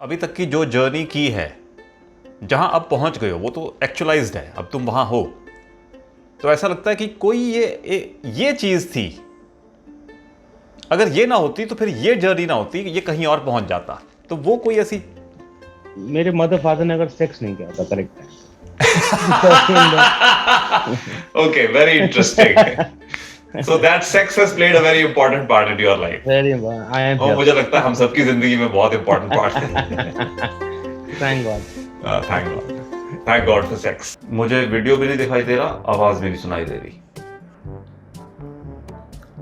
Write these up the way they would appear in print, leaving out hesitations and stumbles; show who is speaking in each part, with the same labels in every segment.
Speaker 1: अभी तक की जो जर्नी की है, जहां अब पहुंच गए हो, वो तो एक्चुअलाइज्ड है, अब तुम वहां हो। तो ऐसा लगता है कि कोई ये चीज थी, अगर ये ना होती तो फिर ये जर्नी ना होती, ये कहीं और पहुंच जाता। तो वो कोई ऐसी
Speaker 2: मेरे मदर फादर ने अगर सेक्स नहीं किया था करेक्ट टाइम तो
Speaker 1: okay, very interesting. So that sex has played a very important part in your life.
Speaker 2: Very I am
Speaker 1: और मुझे लगता है
Speaker 2: हियर
Speaker 1: हम सबकी जिंदगी में बहुत इंपॉर्टेंट पार्ट है।
Speaker 2: Thank God
Speaker 1: thank God, thank God for sex. मुझे वीडियो भी नहीं दिखाई दे रहा, आवाज भी नहीं सुनाई दे रही।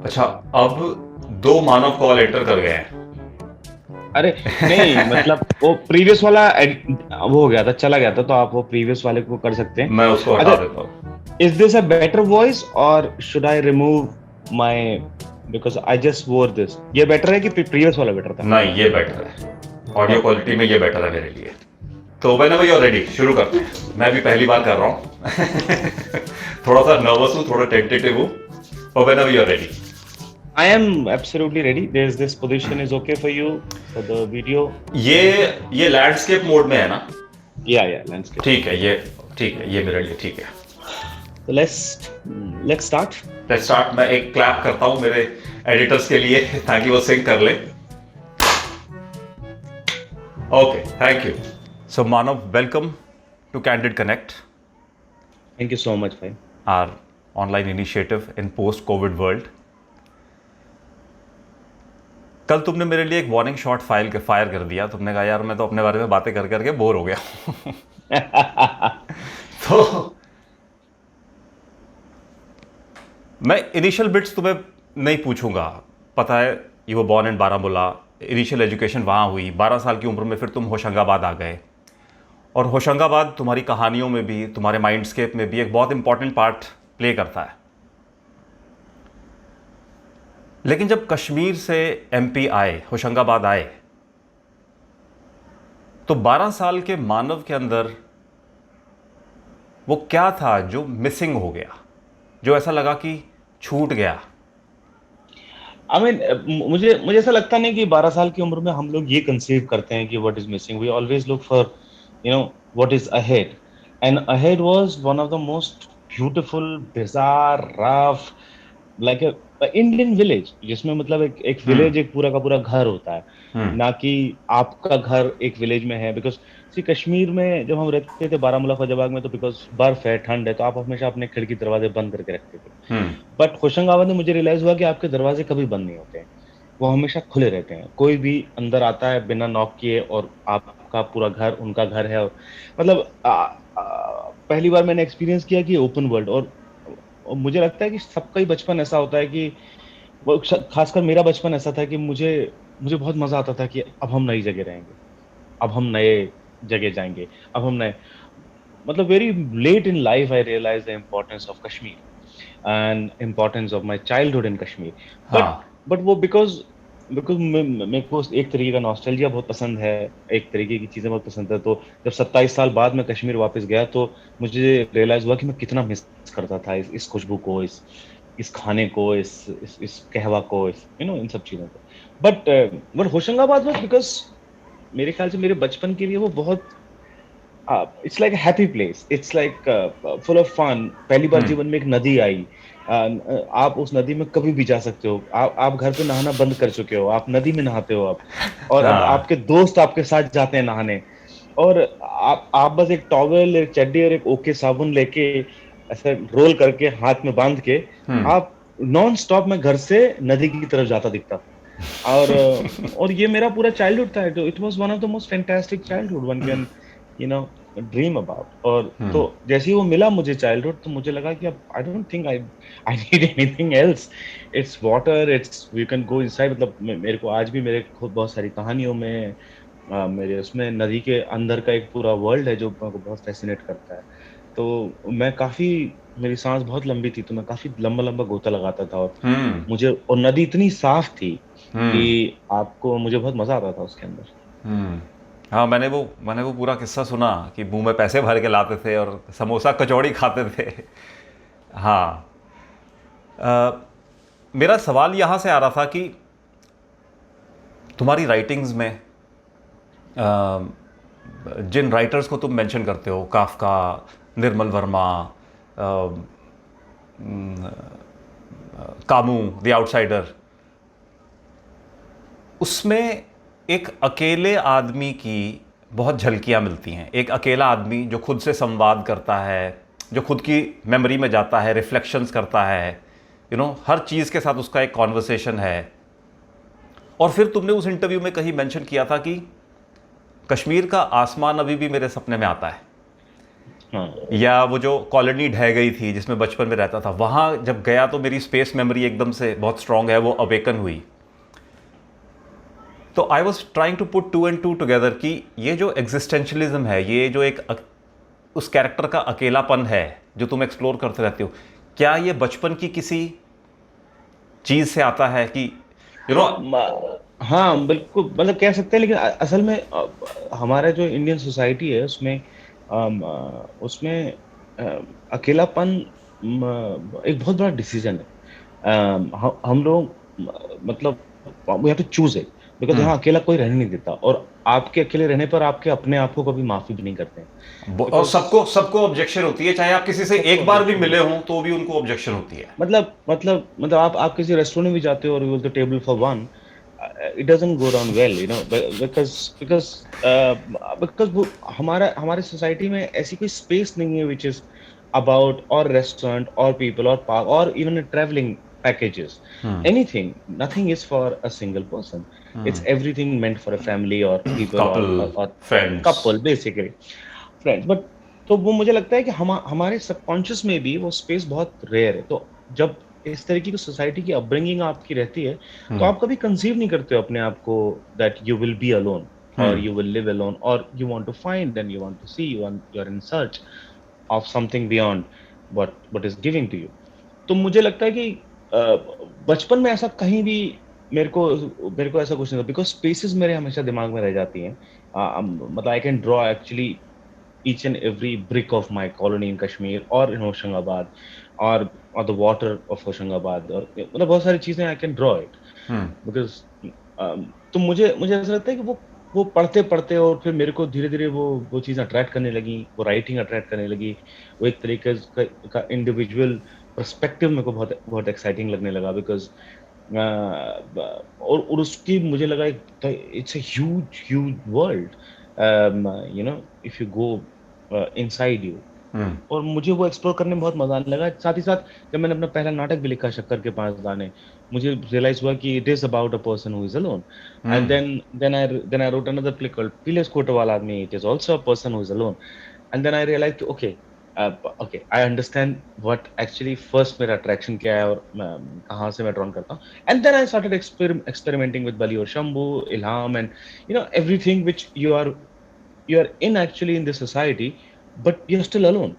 Speaker 1: अच्छा, अब दो मानव कॉल एंटर कर गए हैं।
Speaker 2: अरे नहीं मतलब वो प्रीवियस वाला वो हो गया था चला गया था तो आप वो प्रीवियस वाले को कर सकते हैं।
Speaker 1: मैं उसको हटा
Speaker 2: अच्छा,
Speaker 1: देता हूँ।
Speaker 2: Is this a better voice और should I remove my because I just wore this. ये बेटर है कि प्रीवियस वाला बेटर था?
Speaker 1: नहीं, ये बेटर है, ऑडियो
Speaker 2: ओके
Speaker 1: क्वालिटी में ये बेटर है मेरे लिए। तो whenever you're ready, शुरू करते हैं। मैं भी पहली बार कर रहा हूँ। थोड़ा सा नर्वस हूँ, थोड़ा टेंटेटिव हूँ। और whenever you're ready।
Speaker 2: I am absolutely ready. There's this position is okay for you for the video.
Speaker 1: ये लैंडस्केप मोड में है ना?
Speaker 2: Yeah, landscape.
Speaker 1: ठीक है, ये ठीक है, ये मेरे लिए ठीक है।
Speaker 2: So let's start.
Speaker 1: Let's start. मैं एक क्लैप करता हूँ मेरे एडिटर्स के लिए, ताकि वो सिंक कर ले। Okay, thank you. So Manav, welcome to candid connect,
Speaker 2: Thank you so much, भाई.
Speaker 1: Are online initiative in post covid world. कल तुमने मेरे लिए एक वार्निंग शॉट फायर कर दिया। तुमने कहा यार, मैं तो अपने बारे में बातें कर करके बोर हो गया हूं। तो मैं इनिशियल बिट्स तुम्हें नहीं पूछूंगा। पता है, you were born in Baramulla, initial education वहाँ हुई। 12 साल की उम्र में फिर तुम होशंगाबाद आ गए। और होशंगाबाद तुम्हारी कहानियों में भी, तुम्हारे माइंडस्केप में भी एक बहुत इंपॉर्टेंट पार्ट प्ले करता है। लेकिन जब कश्मीर से एमपी आए, होशंगाबाद आए, तो 12 साल के मानव के अंदर वो क्या था जो मिसिंग हो गया, जो ऐसा लगा कि छूट गया?
Speaker 2: I mean, मुझे मुझे ऐसा लगता नहीं कि 12 साल की उम्र में हम लोग ये कंसीव करते हैं कि what is missing. We always look for, what is ahead. And ahead was one of the most beautiful, bizarre, rough, like a Indian village, जिसमें मतलब एक विलेज, एक पूरा का पूरा घर होता है, ना कि आपका घर एक विलेज में है। बिकॉज सी कश्मीर में जब हम रहते थे बारामूला फैजाबाद में, तो बिकॉज बर्फ है, ठंड है, तो आप हमेशा अपने खिड़की दरवाजे बंद करके रखते थे। बट होशंगाबाद में मुझे रियलाइज हुआ कि आपके दरवाजे कभी बंद नहीं होते हैं, वो हमेशा खुले रहते हैं। कोई भी अंदर आता है बिना नॉक किए, और आपका पूरा घर उनका घर है। और मतलब पहली बार मैंने एक्सपीरियंस किया कि ओपन वर्ल्ड। और मुझे लगता है कि सबका ही बचपन ऐसा होता है कि वो खासकर मेरा बचपन ऐसा था कि मुझे मुझे बहुत मजा आता था कि अब हम नई जगह रहेंगे, अब हम नए जगह जाएंगे, अब हम नए, मतलब very late in life I realize the importance of Kashmir and importance of my childhood in Kashmir. But
Speaker 1: हाँ।
Speaker 2: बट वो बिकॉज बिकॉज मेरे को एक तरीके का नॉस्टैल्जिया बहुत पसंद है, एक तरीके की चीजें बहुत पसंद है। तो जब 27 साल बाद मैं कश्मीर वापस गया, तो मुझे रियलाइज हुआ कि मैं कितना मिस करता था इस खुशबू को, इस खाने को, इस कहवा को, इन सब चीजों को। बट होशंगाबाद वाज बिकॉज मेरे ख्याल से मेरे बचपन के लिए वो बहुत, it's like happy place, it's like full of fun. पहली बार जीवन में एक नदी आई, आप उस नदी में कभी भी जा सकते हो। आप घर पे नहाना बंद कर चुके हो, आप नदी में नहाते हो अब। और अब
Speaker 1: हाँ।
Speaker 2: आपके दोस्त आपके साथ जाते हैं नहाने, और आप बस एक टॉवेल, एक चड्डी और एक ओके साबुन लेके, ऐसे रोल करके हाथ में बांध के, आप नॉन स्टॉप में घर से नदी की तरफ जाता दिखता था। और ये मेरा पूरा चाइल्डहुड था। It was one of the most fantastic childhood one can you know dream about. और तो जैसे ही वो मिला मुझे चाइल्डहुड, तो मुझे लगा कि अब I don't think I need anything else. It's water, it's we can go inside. मतलब मेरे को आज भी मेरे खुद बहुत सारी कहानियों में, मेरे उसमें नदी के अंदर का एक पूरा वर्ल्ड है जो मेरे को बहुत फैसिनेट करता है। तो मैं काफी, मेरी सांस बहुत लंबी थी, तो मैं काफी लंबा लंबा गोता लगाता था। और नदी इतनी साफ थी कि आपको, मुझे बहुत मजा आता था उसके अंदर।
Speaker 1: हाँ, मैंने वो पूरा किस्सा सुना कि मुंह में पैसे भर के लाते थे और समोसा कचौड़ी खाते थे। हाँ। मेरा सवाल यहाँ से आ रहा था कि तुम्हारी राइटिंग्स में जिन राइटर्स को तुम मेंशन करते हो, Kafka, Nirmal Verma, Camus, the outsider, उसमें एक अकेले आदमी की बहुत झलकियां मिलती हैं। एक अकेला आदमी जो खुद से संवाद करता है, जो खुद की मेमोरी में जाता है, रिफ्लेक्शंस करता है, हर चीज़ के साथ उसका एक कॉन्वर्सेशन है। और फिर तुमने उस इंटरव्यू में कहीं मेंशन किया था कि कश्मीर का आसमान अभी भी मेरे सपने में आता है।
Speaker 2: हाँ,
Speaker 1: या वो जो कॉलोनी ढह गई थी जिसमें बचपन में रहता था, वहाँ जब गया तो मेरी स्पेस मेमोरी एकदम से बहुत स्ट्रांग है, वो अवेकन हुई। तो I was trying to put 2 and 2 together कि ये जो एग्जिस्टेंशलिज्म है, ये जो एक उस कैरेक्टर का अकेलापन है जो तुम एक्सप्लोर करते रहते हो, क्या ये बचपन की किसी चीज़ से आता है कि
Speaker 2: हाँ बिल्कुल, मतलब कह सकते हैं, लेकिन असल में हमारा जो इंडियन सोसाइटी है उसमें उसमें अकेलापन एक बहुत बड़ा डिसीजन है। हम लोग मतलब we have to choose it, because यहाँ अकेला कोई रहने नहीं देता, और आपके अकेले रहने पर आपके अपने आप को कभी माफी भी नहीं करते हैं,
Speaker 1: और
Speaker 2: बिकॉज
Speaker 1: सबको सबको ऑब्जेक्शन होती है, चाहे आप किसी से
Speaker 2: सबको
Speaker 1: एक बार भी
Speaker 2: objection
Speaker 1: मिले
Speaker 2: होती
Speaker 1: हों तो भी उनको ऑब्जेक्शन होती है।
Speaker 2: मतलब आप किसी रेस्टोरेंट में भी जाते हो और you the table for one, it doesn't go down well, you know, because वो हमारे सोसाइटी में ऐसी कोई स्पेस नहीं है which is about or restaurant or people or park or even traveling packages, anything, nothing is for a single person. It's everything meant for a family or people or
Speaker 1: couple,
Speaker 2: or
Speaker 1: friends.
Speaker 2: couple basically, friends. But तो वो मुझे लगता है कि हमारे subconscious में भी वो स्पेस बहुत रेयर है। तो जब इस तरीके की सोसाइटी की अपब्रिंगिंग आपकी रहती है, तो आप कभी कंसीव नहीं करते हो अपने आप को that you will be alone और यू विल लिव अलोन, और you want to find and you want to see, you are in search of something beyond what is giving to you. तो मुझे लगता है कि बचपन में ऐसा कहीं भी मेरे को ऐसा कुछ नहीं था, बिकॉज स्पेसेस मेरे हमेशा दिमाग में रह जाती हैं। मतलब I can draw actually each and every brick of my colony in Kashmir or in Hoshangabad or the water of Hoshangabad, और मतलब बहुत सारी चीजें I can draw it because तो मुझे ऐसा लगता है कि वो पढ़ते पढ़ते और फिर मेरे को धीरे धीरे वो चीज़ अट्रैक्ट करने लगी, वो राइटिंग अट्रैक्ट करने लगी, वो एक तरीके का इंडिविजुअल पर्सपेक्टिव मेरे को बहुत बहुत एक्साइटिंग लगने लगा, बिकॉज और उसकी मुझे लगा it's a huge huge world, you know, if you go inside you, और मुझे वो एक्सप्लोर करने में बहुत मजा आने लगा। साथ ही साथ जब मैंने अपना पहला नाटक भी लिखा, शक्कर के 5 दाने, मुझे रियलाइज हुआ कि it is about a person who is alone, and then I wrote another play called पीले स्कूटर वाला आदमी, it is also a person who is alone, and then I realized कि okay, I understand what actually first मेरा attraction क्या है और कहाँ से मैं ड्रॉन करता हूँ, and then I started experimenting with Bali और Shambhu, इल्हाम, and you know everything which you are in actually in this society, but you're still alone.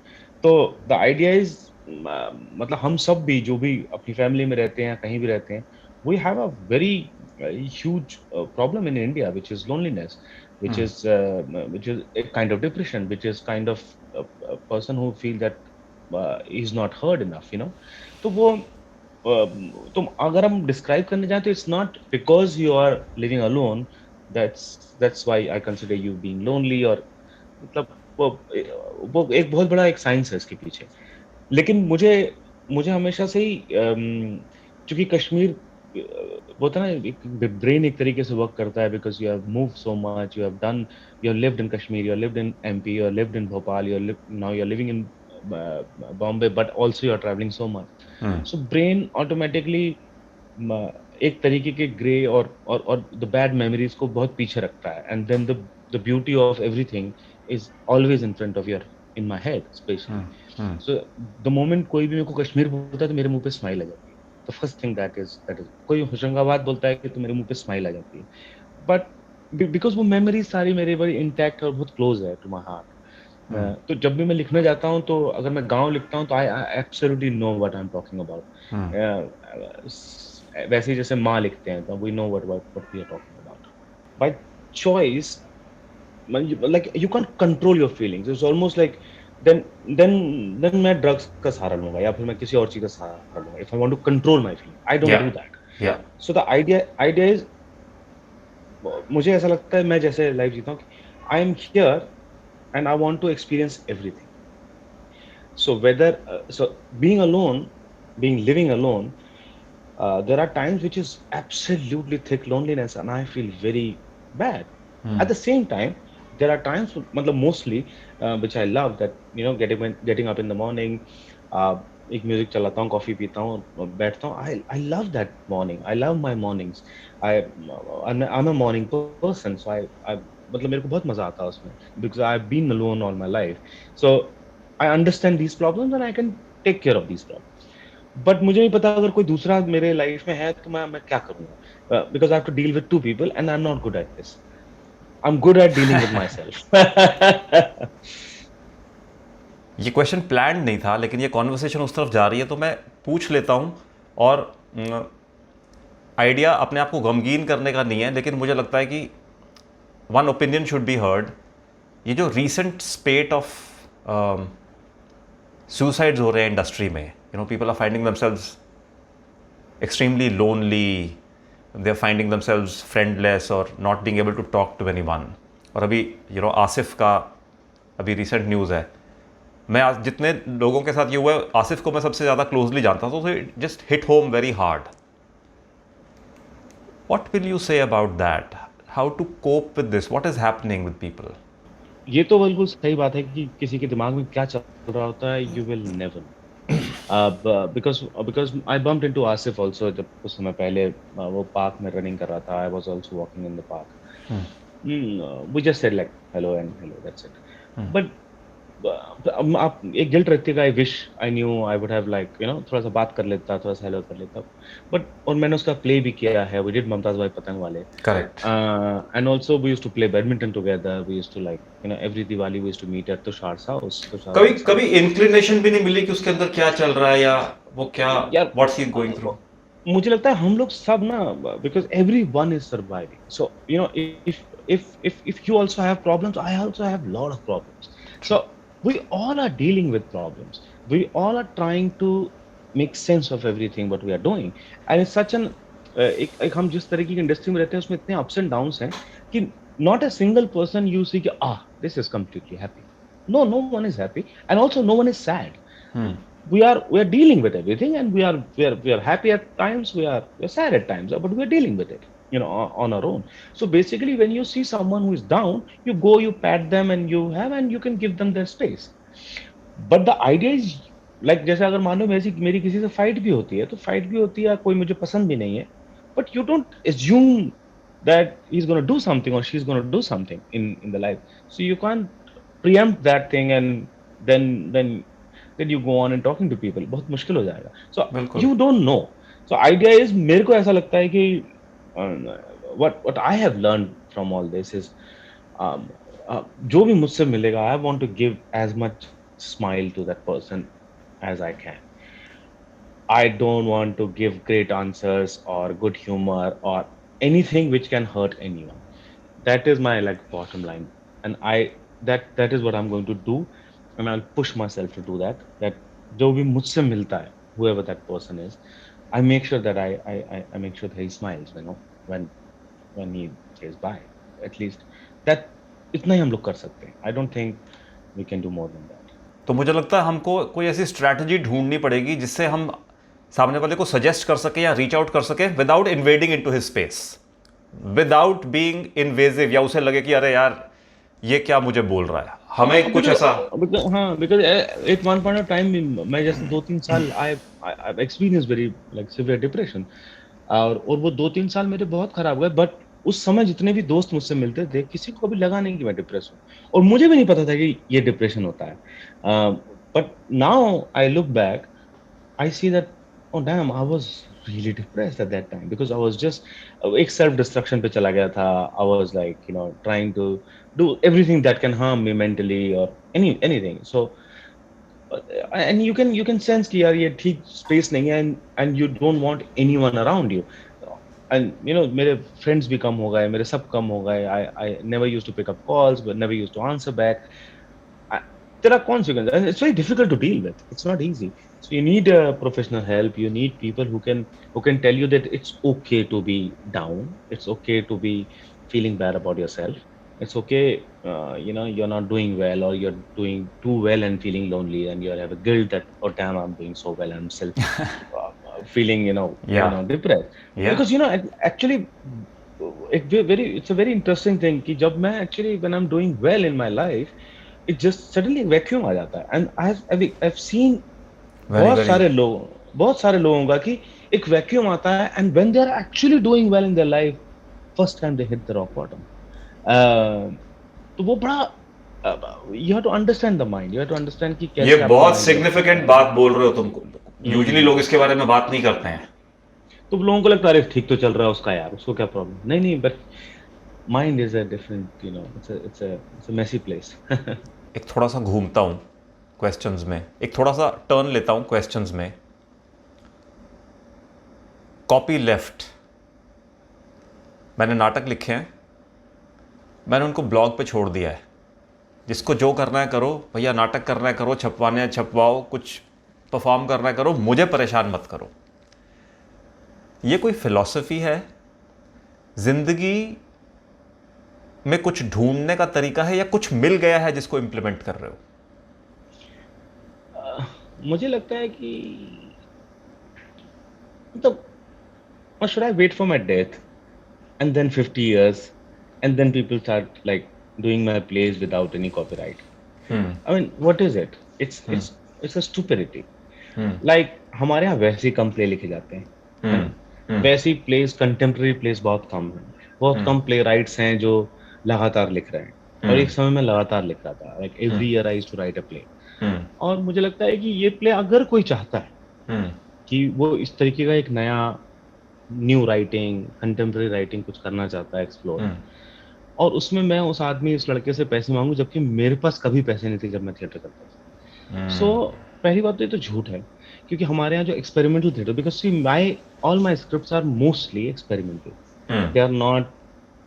Speaker 2: तो the idea is मतलब हम सब भी जो भी अपनी फैमिली में रहते हैं, कहीं भी रहते हैं, we have a very huge problem in India, which is loneliness, which is a kind of depression, which is kind of a person who feel that is not heard enough, you know. तो वो तुम अगर हम describe करने जाए तो it's not because you are living alone, that's why I consider you being lonely, और मतलब वो एक बहुत बड़ा एक साइंस है इसके पीछे। लेकिन मुझे हमेशा से ही चूंकि कश्मीर वो होता है ना, ब्रेन एक तरीके से वर्क करता है, because you have move so much, you have lived in Kashmir, you have lived in MP, you have lived in Bhopal, now you are living in Bombay, but also you are travelling so much, so brain automatically एक तरीके के grey और the bad memories को बहुत पीछे रखता है, and then the beauty of everything is always in front of your in my head specially. So the moment कोई भी मेरे को कश्मीर बोलता है तो मेरे मुंह पे स्माइल आ जाती है। The first thing that is कोई होशंगाबाद बोलता है कि तो मेरे मुंह पे स्माइल आ जाती है, बट बिकॉज वो मेमोरीज सारी मेरी बड़ी इंटैक्ट और बहुत क्लोज है टू माय हार्ट। तो जब भी मैं लिखने जाता हूँ, तो अगर मैं गाँव लिखता हूँ तो I absolutely know what I am talking about. वैसे ही जैसे माँ लिखते हैं तो we know what we are talking about by choice. like you can't control your feelings, it's almost like then मैं ड्रग्स का सहारा लूंगा या फिर मैं किसी और चीज का सहारा लूंगा if I want to control my feeling, I don't do that.
Speaker 1: Yeah.
Speaker 2: So the idea is मुझे ऐसा लगता है मैं जैसे लाइफ जीता हूँ कि I am here and I want to experience everything. So whether so being alone, being living alone, there are times which is absolutely thick loneliness, and I feel very bad. At the same time, there are times, मतलब mostly, which I love that getting up in the morning, एक music चलाता हूँ, coffee पीता हूँ, बैठता हूँ. I love that morning. I love my mornings. I I'm a morning person, so I मतलब मेरे को बहुत मजा आता है उसमें because I've been alone all my life. So I understand these problems and I can take care of these problems. But मुझे नहीं पता अगर कोई दूसरा मेरे लाइफ में है तो मैं क्या करूंगा because I have to deal with to people and I am not good at this. I am good at dealing with my self.
Speaker 1: ये क्वेश्चन प्लान नहीं था, लेकिन ये कॉन्वर्सेशन उस तरफ जा रही है तो मैं पूछ लेता हूँ. और आइडिया अपने आप को गमगीन करने का नहीं है, लेकिन मुझे लगता है कि one opinion should be heard. ये जो रीसेंट स्पेट ऑफ सुसाइड्स हो रहे हैं इंडस्ट्री में, people are finding themselves extremely lonely, they are finding themselves friendless or not being able to talk to anyone. और अभी आसिफ का अभी रिसेंट न्यूज़ है. मैं आज जितने लोगों के साथ ये हुआ है, आसिफ को मैं सबसे ज़्यादा क्लोजली जानता हूँ, तो it just hit home very hard. What will you say about that? How to cope with this? What is happening with people?
Speaker 2: ये तो बिल्कुल सही बात है कि किसी के दिमाग में क्या चल रहा होता है you will never. Because I bumped into Asif also जब कुछ समय पहले वो पार्क में रनिंग कर रहा था. I was also walking in the park. We just said like hello and hello, that's it. But आप एक गिल्ट रखते का. I wish I knew I would have like थोड़ा सा बात कर लेता, थोड़ा सा हेल्प कर लेता. बट और मैंने उसका प्ले भी किया है. वी डिड मुमताज भाई पतंग वाले.
Speaker 1: Correct.
Speaker 2: And also we used to play badminton together. We used to like every Diwali we used to meet at Tushar's house.
Speaker 1: कभी कभी इंक्लिनेशन भी नहीं मिली कि उसके अंदर क्या चल रहा है या वो क्या
Speaker 2: यार
Speaker 1: व्हाट्स ही गोइंग थ्रू?
Speaker 2: मुझे लगता है हम लोग सब ना because every one is surviving. So if you also have problems, I also have lot of problems. So we all are dealing with problems. We all are trying to make sense of everything what we are doing. And it's such an एक हम जिस तरीके की industry में रहते हैं उसमें इतने अप्स एंड डाउन्स हैं कि not a single person you see कि this is completely happy. No one is happy and also no one is sad. we are dealing with everything, and we are happy at times, we're sad at times, but we're dealing with it on our own. So basically when you see someone who is down, you go, you pat them, and you can give them their space. But the idea is like जैसे अगर मानो मेरी किसी से fight भी होती है तो फाइट भी होती है, कोई मुझे पसंद भी नहीं है, but you don't assume that he's going to do something or she's going to do something in the life. So you can't preempt that thing, and then you go on and talking to people. बहुत मुश्किल हो जाएगा. So
Speaker 1: बिल्कुल.
Speaker 2: you don't know. So idea is मेरे को ऐसा लगता है कि what I have learned from all this is जो भी मुझसे मिलेगा I want to give as much smile to that person as I can. I don't want to give great answers or good humor or anything which can hurt anyone. That is my like bottom line, and that is what I'm going to do, and I'll push myself to do that. That जो भी मुझसे मिलता है, whoever that person is, I make sure that I make sure that he smiles, when he says bye. At least that इतना ही हम लोग कर सकते हैं. I don't think we can do more than that.
Speaker 1: तो मुझे लगता है हमको कोई ऐसी स्ट्रैटेजी ढूंढनी पड़ेगी जिससे हम सामने वाले को सजेस्ट कर सके या रीच आउट कर सके without invading into his space, without being invasive, या उसे लगे कि अरे यार ये क्या मुझे बोल रहा है. हमें कुछ ऐसा
Speaker 2: because at one point of time मैं जैसे 2-3 साल I've experienced very like severe depression, और वो 2-3 साल मेरे बहुत खराब गए. बट उस समय जितने भी दोस्त मुझसे मिलते थे किसी को कभी लगा नहीं कि मैं डिप्रेस हूँ, और मुझे भी नहीं पता था कि ये डिप्रेशन होता है. But now I look back, I see that, oh damn, I was really depressed at that time because I was just एक self destruction पे चला गया था. I was like trying to do everything that can harm me mentally or anything. So and you can sense कि यार ये ठीक space नहीं है, and you don't want anyone around you. And मेरे friends भी कम हो गए, मेरे सब कम हो गए. I never used to pick up calls, but never used to answer back. There are consequences, and it's very difficult to deal with. It's not easy. So you need professional help. You need people who can tell you that it's okay to be down. It's okay to be feeling bad about yourself. It's okay, you're not doing well, or you're doing too well and feeling lonely, and you have a guilt that, oh damn, I'm doing so well, I'm still feeling,
Speaker 1: Yeah.
Speaker 2: depressed.
Speaker 1: Yeah.
Speaker 2: Because actually, it's a very interesting thing कि जब मैं actually when I'm doing well in my life, it just suddenly एक vacuum आ जाता है. And I've seen
Speaker 1: Very, very.
Speaker 2: बहुत सारे लोगों का कि एक वैक्यूम आता है, and when they are actually doing well in their life, first time they hit the rock bottom. तो वो बड़ा, you have to understand the mind, you have to understand कि
Speaker 1: ये
Speaker 2: कैसे आपका
Speaker 1: बहुत
Speaker 2: माइंड वर्क करता
Speaker 1: सिग्निफिकेंट
Speaker 2: है.
Speaker 1: बात बोल रहे हो तुम. यूजुअली
Speaker 2: हम्म.
Speaker 1: लोग इसके बारे में बात नहीं करते हैं.
Speaker 2: तो लोगों को लगता है अरे ठीक तो चल रहा है उसका यार, उसको क्या प्रॉब्लम. नहीं नहीं, but mind is a different, it's a messy place.
Speaker 1: एक थोड़ा सा घूमता हूँ क्वेश्चंस में, एक थोड़ा सा टर्न लेता हूँ क्वेश्चंस में. कॉपी लेफ्ट, मैंने नाटक लिखे हैं, मैंने उनको ब्लॉग पे छोड़ दिया है. जिसको जो करना है करो भैया, नाटक करना है करो, छपवाने हैं छपवाओ, कुछ परफॉर्म करना है करो, मुझे परेशान मत करो. ये कोई फिलॉसफी है ज़िंदगी में, कुछ ढूंढने का तरीका है, या कुछ मिल गया है जिसको इम्प्लीमेंट कर रहे हो?
Speaker 2: मुझे लगता है कि मतलब, or should I wait for my death and then 50 years and then people start like doing my plays without any copyright? I mean, what is it? It's a stupidity. Like हमारे यहाँ वैसे ही कम प्ले लिखे जाते हैं, है ना? वैसे ही place, contemporary place बहुत कम है. बहुत कम प्ले राइट्स हैं जो लगातार लिख रहे हैं. और एक समय में लगातार लिख रहा था, like every year I used to write a play. और मुझे लगता है कि ये प्ले अगर कोई चाहता है कि वो इस तरीके का एक नया न्यू राइटिंग, कंटेम्प्रेरी राइटिंग कुछ करना चाहता है, एक्सप्लोर, और उसमें मैं उस आदमी, उस लड़के से पैसे मांगू, जबकि मेरे पास कभी पैसे नहीं थे जब मैं थिएटर करता था. सो पहली बात तो ये तो झूठ है, क्योंकि हमारे यहाँ जो experimental theatre, because see all my scripts are mostly experimental. They are not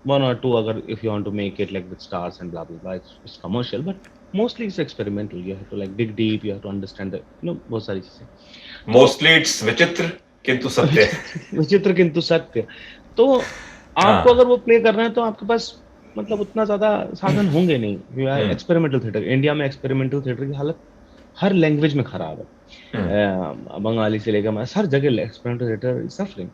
Speaker 2: one or two, अगर if you want to make it like with stars and blah blah blah, it's commercial, but mostly it's experimental. You have to like dig deep, you have to understand the, बहुत सारी चीजें.
Speaker 1: Mostly it's विचित्र किंतु सत्य.
Speaker 2: विचित्र किंतु सत्य. तो आपको अगर वो प्ले करना है तो आपके पास मतलब उतना ज्यादा साधन होंगे नहीं. एक्सपेरिमेंटल थिएटर, इंडिया में एक्सपेरिमेंटल थिएटर की हालत हर लैंग्वेज में खराब है. बंगाली से लेकर हर जगह एक्सपेरिमेंटल थिएटर इज सफरिंग.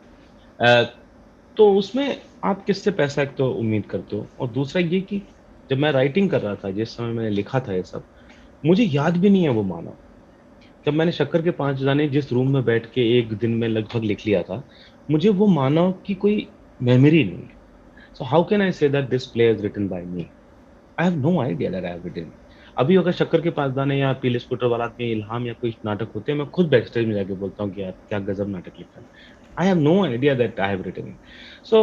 Speaker 2: तो उसमें आप किससे पैसा एक तो उम्मीद करते हो, और दूसरा ये कि जब मैं राइटिंग कर रहा था, जिस समय मैंने लिखा था ये सब, मुझे याद भी नहीं है वो माना. जब मैंने शक्कर के 5 गाने जिस रूम में बैठ के एक दिन में लगभग लिख लिया था, मुझे वो मानव की कोई मेमोरी नहीं. So how can I say that this play is written by me? I have no idea that I have written. अभी अगर शक्कर के 5 गाने या पीले स्कूटर वाला में इल्हाम या कोई नाटक होते हैं, मैं खुद बैक स्टेज में जाके बोलता हूँ कि यार क्या गजब नाटक लिखा है. I have no idea that I have written it. So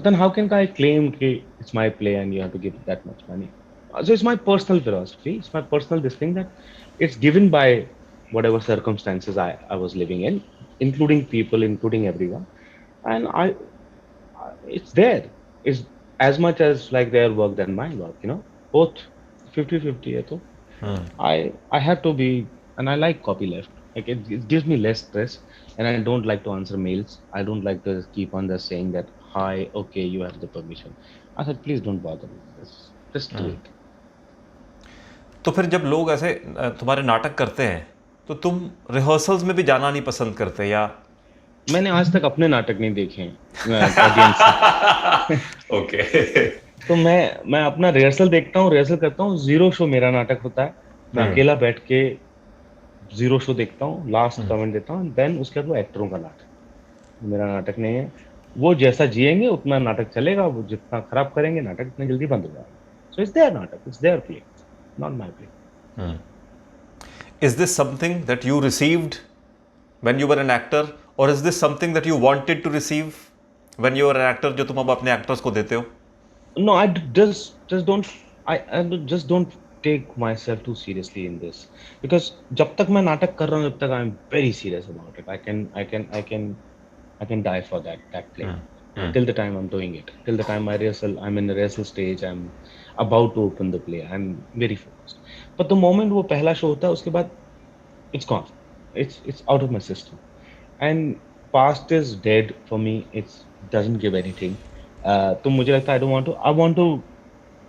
Speaker 2: then how can I claim that it's my play and you have to give that much money? So it's my personal philosophy. It's my personal this thing that it's given by whatever circumstances I was living in, including people, including everyone. And it's there. It's as much as like their work than my work, both 50-50 hai to. I have to be, and I like copy left. Like it gives me less stress, and I don't like to answer mails. I don't like to keep on just saying that hi, okay, you have the permission. I said please don't bother me. Just do it.
Speaker 1: तो फिर जब लोग ऐसे तुम्हारे नाटक करते हैं तो तुम रिहर्सल्स में भी जाना नहीं पसंद करते, या?
Speaker 2: मैंने आज तक अपने नाटक नहीं देखे हैं ऑडियंस.
Speaker 1: ओके.
Speaker 2: तो मैं अपना रिहर्सल देखता हूँ, रिहर्सल करता हूँ. 0 शो मेरा नाटक होता है. मैं अकेला बैठ के 0 शो देखता हूँ, लास्ट कमेंट देता हूँ, देन उसके बाद वो एक्टरों का नाटक. मेरा नाटक नहीं है. वो जैसा जिएंगे उतना नाटक चलेगा, वो जितना खराब करेंगे नाटक इतना जल्दी बंद हो जाएगा. सो इट्स देयर नाटक, it's their play, not my play.
Speaker 1: Is this something that you received when you were an actor, or is this something that you wanted to receive when you were an actor, जो तुम अब अपने actors को देते हो?
Speaker 2: No, I just don't take myself too seriously in this, because जब तक मैं नाटक कर रहा हूँ, जब तक I'm very serious about it. I can die for that play. Till the time I'm doing it, till the time I'm in the rehearsal stage, I'm about to open the play, I'm very focused. But the moment वो पहला show होता है, उसके बाद it's gone. It's out of my system. And past is dead for me. It doesn't give anything. तो मुझे लगता है आई वांट टू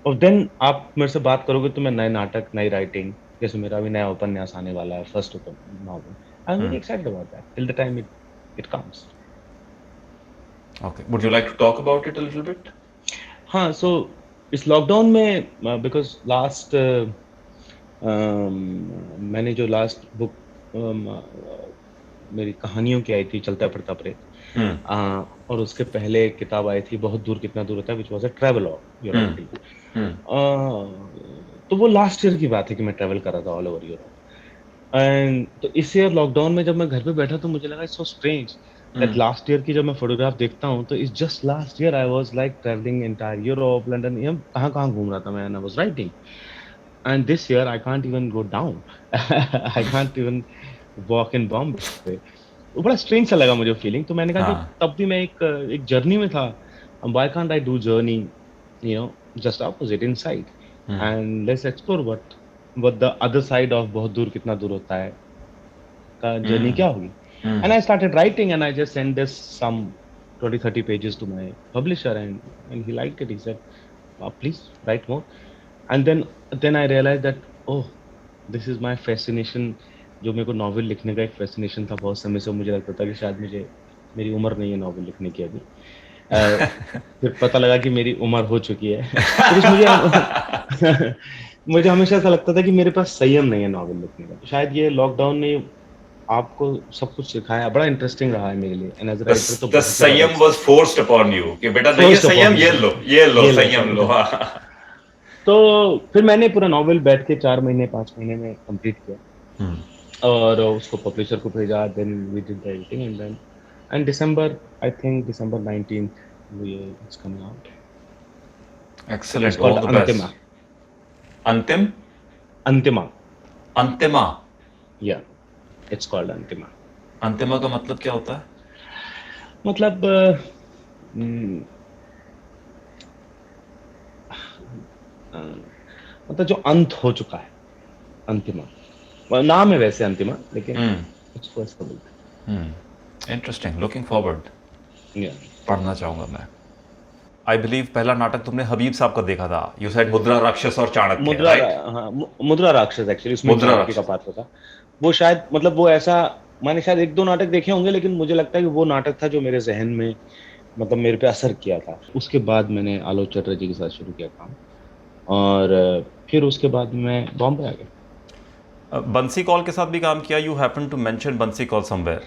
Speaker 2: और देन आप मेरे से बात करोगे तो मैं नए नाटक, नई राइटिंग, जैसे मेरा अभी नया उपन्यास आने वाला है, first novel. I am very
Speaker 1: hmm.
Speaker 2: Excited about that till the time it comes.
Speaker 1: Okay. Would you like to talk about it a little bit?
Speaker 2: हाँ, सो इस लॉकडाउन में बिकॉज़ लास्ट मैंने जो लास्ट बुक मेरी कहानियों की आई थी चलता फिरता प्रेत,
Speaker 1: Hmm.
Speaker 2: और उसके पहले एक किताब आई थी बहुत दूर कितना दूर होता है, which was a travelogue you
Speaker 1: Hmm.
Speaker 2: Writing.
Speaker 1: Hmm.
Speaker 2: तो वो लास्ट ईयर की बात है कि मैं ट्रैवल कर रहा था ऑल ओवर यूरोप। एंड तो इस ईयर लॉकडाउन में जब मैं घर पे बैठा तो मुझे लगा it's so strange that
Speaker 1: Hmm.
Speaker 2: Last year की जब मैं फोटोग्राफ देखता हूँ तो it's just last year I was like travelling entire Europe, London, ये कहाँ-कहाँ घूम रहा था मैं and I was writing. And this year I can't even go down I can't even walk in Bombay. वो बड़ा स्ट्रेंज सा लगा मुझे फीलिंग, तो मैंने कहा कि
Speaker 1: हाँ.
Speaker 2: तब भी मैं एक जर्नी में था। Why can't I do journey you know just opposite inside
Speaker 1: Hmm.
Speaker 2: And let's explore what the other side of बहुत दूर कितना दूर होता है का जर्नी
Speaker 1: Hmm.
Speaker 2: क्या होगी।
Speaker 1: Hmm.
Speaker 2: And I started writing and I just send this some 20-30 pages to my publisher and he liked it. He said please write more. And then I realized that oh this is my fascination. जो मेरे को novel लिखने का एक fascination था बहुत समय से, मुझे लगता था कि शायद मुझे मेरी उम्र नहीं है नॉवेल लिखने की अभी। फिर पता लगा कि मेरी उम्र हो चुकी है बिकॉज़ मुझे हमेशा ऐसा लगता था कि मेरे पास संयम नहीं है नॉवेल लिखने का। तो शायद ये लॉकडाउन ने आपको सब कुछ सिखाया, बड़ा इंटरेस्टिंग रहा है मेरे लिए एंड एज़ अ राइटर तो
Speaker 1: The
Speaker 2: बहुत ही ज़्यादा
Speaker 1: संयम was forced upon you कि बेटा नहीं है
Speaker 2: फोर्स्ड अपॉन
Speaker 1: संयम,
Speaker 2: मी।
Speaker 1: ये लो
Speaker 2: ये लो
Speaker 1: संयम लो.
Speaker 2: संयम।
Speaker 1: हाँ.
Speaker 2: तो फिर मैंने पूरा नॉवेल बैठ के 4 महीने 5 महीने में कंप्लीट किया
Speaker 1: Hmm.
Speaker 2: और उसको पब्लिशर को भेजा। Then we did the editing and December I think December 19th ये it's coming out. It's
Speaker 1: Excellent.
Speaker 2: Called
Speaker 1: All the
Speaker 2: Antima.
Speaker 1: best. Antim.
Speaker 2: अंतिमा।
Speaker 1: अंतिमा.
Speaker 2: या इट्स कॉल्ड अंतिमा।
Speaker 1: अंतिमा का मतलब क्या होता है?
Speaker 2: मतलब हम्म, अ, मतलब जो अंत हो चुका है, अंतिमा। नाम है वैसे अंतिमा, लेकिन
Speaker 1: Hmm.
Speaker 2: उसको ऐसा बोलते
Speaker 1: Hmm. Interesting. Looking forward.
Speaker 2: हैं। या
Speaker 1: पढ़ना चाहूंगा मैं. आई बिलीव पहला नाटक तुमने हबीब साहब का देखा था. यू सेड मुद्रा राक्षस और चाणक्य, राइट?
Speaker 2: हाँ, मुद्रा राक्षस एक्चुअली उसमें
Speaker 1: मुद्रा
Speaker 2: चाणक्य का
Speaker 1: राक्षस.
Speaker 2: पात्र था। वो शायद मतलब वो ऐसा मैंने शायद 1-2 नाटक देखे होंगे, लेकिन मुझे लगता है कि वो नाटक था जो मेरे ज़हन में मतलब मेरे पे असर किया था। उसके बाद मैंने आलोक चटर्जी के साथ शुरू किया काम और फिर उसके बाद मैं बॉम्बे आ गया।
Speaker 1: बंसी कौल के साथ भी काम किया. यू हैपन टू मेंशन बंसी कौल समवेयर.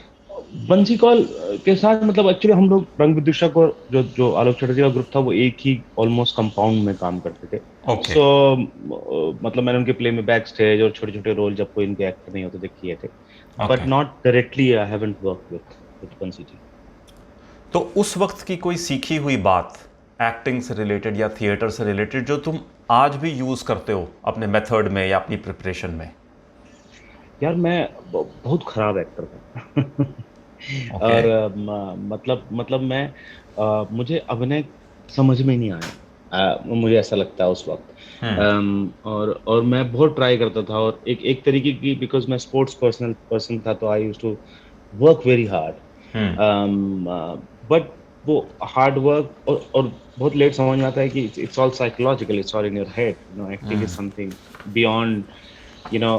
Speaker 2: बंसी कौल के साथ मतलब एक्चुअली हम लोग रंग विदूषक और जो जो आलोक चटर्जी का ग्रुप था वो एक ही ऑलमोस्ट कंपाउंड में काम करते थे।
Speaker 1: ओके.
Speaker 2: सो मतलब मैंने उनके प्ले में बैक स्टेज और छोटे छोटे रोल जब कोई इनके एक्टर नहीं होते थे किए थे, but
Speaker 1: okay.
Speaker 2: Not directly I haven't work with बंसी जी।
Speaker 1: तो उस वक्त की कोई सीखी हुई बात एक्टिंग से रिलेटेड या थिएटर से रिलेटेड जो तुम आज भी यूज करते हो अपने मेथड में या अपनी प्रिपरेशन में?
Speaker 2: यार मैं बहुत खराब एक्टर था
Speaker 1: ओके.
Speaker 2: और मतलब मैं मुझे अभिनय समझ में नहीं आया। मुझे ऐसा लगता है उस वक्त।
Speaker 1: हम्म.
Speaker 2: और मैं बहुत ट्राई करता था और एक एक तरीके की बिकॉज मैं स्पोर्ट्स पर्सन था तो I used to work very hard.
Speaker 1: Hmm.
Speaker 2: But वो हार्ड वर्क और बहुत लेट समझ में आता है कि it's all psychological, it's all in your head. Acting is something beyond you know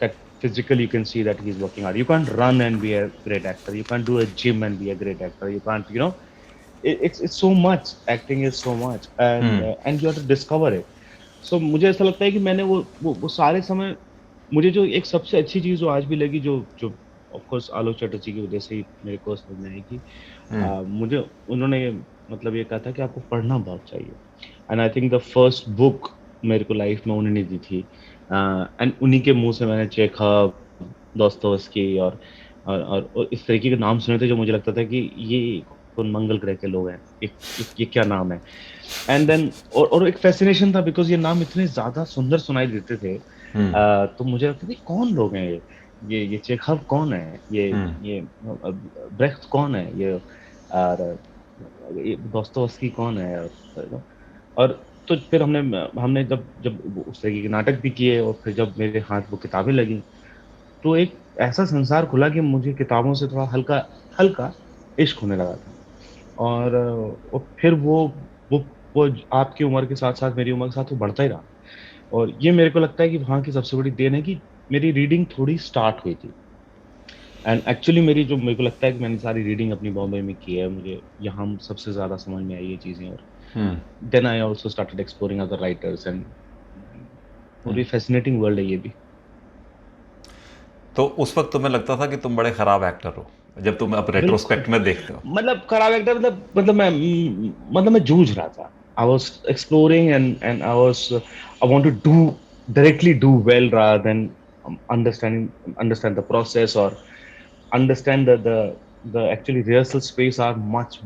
Speaker 2: that physically you can see that he's working hard. You can't run and be a great actor, you can't do a gym and be a great actor, you can't it's so much, acting is so much
Speaker 1: hmm.
Speaker 2: and you have to discover it. So मुझे ऐसा लगता है कि मैंने वो सारे समय मुझे जो एक सबसे अच्छी चीज जो आज भी लगी जो जो ऑफ कोर्स आलोक चटर्जी की वजह से ही मेरे को समझ में आई कि
Speaker 1: हम्म.
Speaker 2: मुझे उन्होंने मतलब ये कहा था कि आपको पढ़ना बहुत चाहिए and I think the first book मेरे को लाइफ में उन्होंने दी थी एंड उन्हीं के मुंह से मैंने चेखव, दोस्तोवस्की और इस तरीके के नाम सुने थे जो मुझे लगता था कि ये कौन मंगल ग्रह के लोग हैं, ये क्या नाम है। एंड देन और एक फैसिनेशन था बिकॉज ये नाम इतने ज्यादा सुंदर सुनाई देते थे।
Speaker 1: हम्म.
Speaker 2: तो मुझे लगता था कि कौन लोग हैं ये चेखव कौन है,
Speaker 1: हम्म.
Speaker 2: ये ब्रेख्त कौन है, ये और ये दोस्तोवस्की कौन है और तो फिर हमने जब जब उस तरीके के नाटक भी किए और फिर जब मेरे हाथ वो किताबें लगी तो एक ऐसा संसार खुला कि मुझे किताबों से थोड़ा हल्का हल्का इश्क होने लगा था। और फिर वो वो आपकी उम्र के साथ साथ मेरी उम्र के साथ वो बढ़ता ही रहा। और ये मेरे को लगता है कि वहाँ की सबसे बड़ी देन है कि मेरी रीडिंग थोड़ी स्टार्ट हुई थी। एंड एक्चुअली मेरी जो मेरे को लगता है कि मैंने सारी रीडिंग अपनी बॉम्बे में की है, मुझे यहाँ सबसे ज़्यादा समझ में आई ये चीज़ें। और
Speaker 1: hmm
Speaker 2: then I also started exploring other writers and
Speaker 1: hmm.
Speaker 2: पूरी फैसिनेटिंग वर्ल्ड है ये भी।
Speaker 1: तो उस वक्त तुम्हें लगता था कि तुम बड़े खराब एक्टर हो, जब तुम अब
Speaker 2: बिल्कुल।
Speaker 1: रेट्रोस्पेक्ट में देखते हो?
Speaker 2: मतलब खराब एक्टर मतलब मैं जूझ रहा था। I was exploring and I want to do directly do well rather than understand the process or understand that the actually rehearsal space are much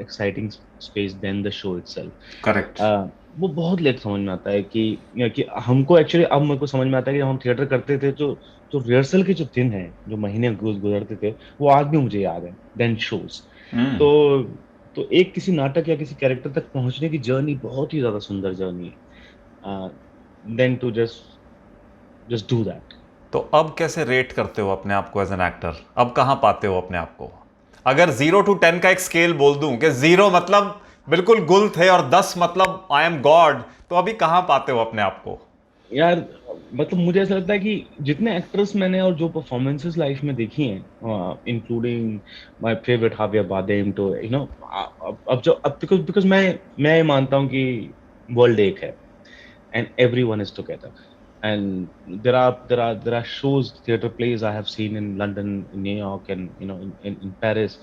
Speaker 2: exciting space than the show itself।
Speaker 1: Correct.
Speaker 2: वो बहुत late समझ में आता है कि हमको actually अब मेरे को समझ में आता है कि जब हम थिएटर करते थे जो रिहर्सल के जो दिन हैं, जो महीने गुजरते थे, वो आज भी मुझे याद है देन शोज।
Speaker 1: हम्म।
Speaker 2: तो तो एक किसी नाटक या किसी कैरेक्टर तक पहुंचने की जर्नी बहुत ही ज्यादा सुंदर जर्नी है। Then to just do that.
Speaker 1: तो अब कैसे रेट करते हो अपने आप को एज एन एक्टर? अब कहाँ पाते हो अपने आप को? अगर 0 to 10 का एक स्केल बोल दूं कि 0 मतलब बिल्कुल गुल थे और 10 मतलब आई एम गॉड, तो अभी कहाँ पाते हो अपने आप को?
Speaker 2: यार मतलब मुझे ऐसा लगता है कि जितने एक्टर्स मैंने और जो परफॉर्मेंसेस लाइफ में देखी हैं, इंक्लूडिंग माय फेवरेट हावियर बारदेम, तो अब जो अब बिकॉज मैं ये मानता हूँ कि वर्ल्ड एक है and everyone is together, and there are shows, theater plays I have seen in London, in New York, and in Paris।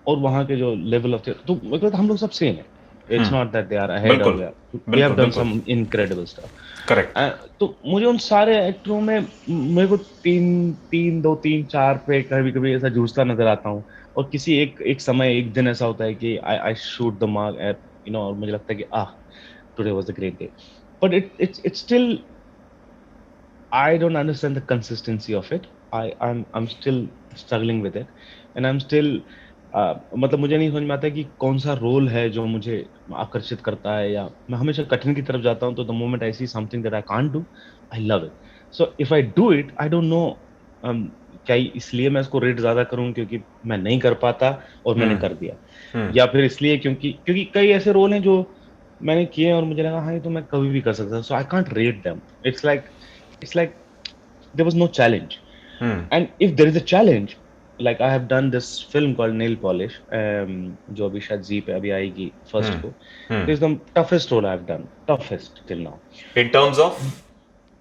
Speaker 2: और वहाँ के जो लेवल ऑफ तो मतलब हम लोग सब सेम है। It's not that they are ahead और
Speaker 1: बिल्कुल
Speaker 2: वी हैव
Speaker 1: बिल्कुल
Speaker 2: डन
Speaker 1: बिल्कुल।
Speaker 2: Some incredible stuff.
Speaker 1: करेक्ट।
Speaker 2: तो मुझे उन सारे एक्टरों में मेरे को तीन तीन दो तीन चार पे कभी कभी ऐसा जूझता नजर आता हूँ। और किसी एक एक समय एक दिन ऐसा होता है कि I shoot the mark at और मुझे लगता है कि today was a great day. But it's still, I don't understand the consistency of it. I'm still struggling with it, and I'm still मतलब मुझे नहीं समझ में आता है कि कौन सा रोल है जो मुझे आकर्षित करता है, या मैं हमेशा कठिन की तरफ जाता हूँ। तो the moment I see something that I can't do, I love it. So if I do it, I don't no क्या इसलिए मैं इसको रेट ज्यादा करूँ क्योंकि मैं नहीं कर पाता और मैंने
Speaker 1: हम्म
Speaker 2: कर दिया,
Speaker 1: हम्म
Speaker 2: या फिर इसलिए क्योंकि क्योंकि कई ऐसे रोल हैं जो मैंने किए और मुझे लगा हाँ ये तो मैं कभी भी कर सकता। So I can't rate them. It's like there was no challenge.
Speaker 1: Hmm
Speaker 2: And if there is a challenge, like I have done this film called Nail Polish, जो अभी शायद जी पे अभी आएगी फर्स्ट
Speaker 1: हम्म
Speaker 2: को।
Speaker 1: हम्म।
Speaker 2: This is the toughest role I've done, toughest till now,
Speaker 1: in terms of?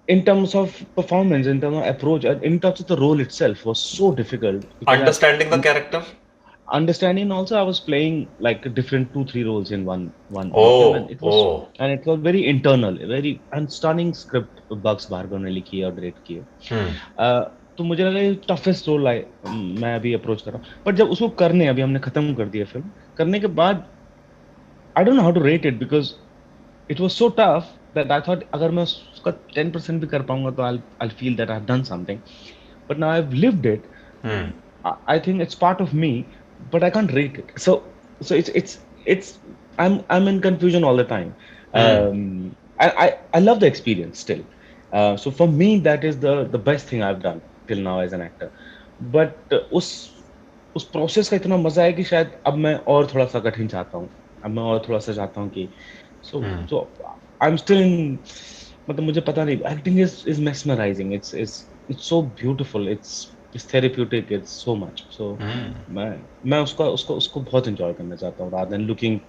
Speaker 2: in terms of performance, in terms of approach, in terms of the role itself was so difficult because I
Speaker 1: understanding the character?
Speaker 2: understanding also I was playing like different 2-3 roles in one
Speaker 1: oh
Speaker 2: film,
Speaker 1: oh.
Speaker 2: and it was very internal, very and stunning script Bugs Bhargav ने लिखी है और direct की है।
Speaker 1: हम्म
Speaker 2: तो मुझे लगा ये टफेस्ट रोल मैं अभी अप्रोच कर रहा हूँ। बट जब उसको करने अभी हमने खत्म कर दिया फिल्म करने के बाद, I don't know how to rate it because it was so tough that I thought अगर मैं उसका 10% भी कर पाऊंगा तो I feel that I have done something. But now I have lived it.
Speaker 1: Hmm
Speaker 2: I think it's part of me, but I can't rate it. So it's I'm in confusion all the time.
Speaker 1: Hmm
Speaker 2: I love the experience still. So for me that is the best thing I've done till now as an actor. But उस process का इतना मजा है कि शायद अब मैं और थोड़ा सा कठिन चाहता हूँ। अब मैं और थोड़ा सा चाहता हूँ कि
Speaker 1: हम्म।
Speaker 2: so I'm still in, मतलब मुझे पता नहीं, acting is mesmerizing. It's so beautiful. It's therapeutic. It's so much. So मैं उसको बहुत enjoy करना चाहता हूँ rather than looking,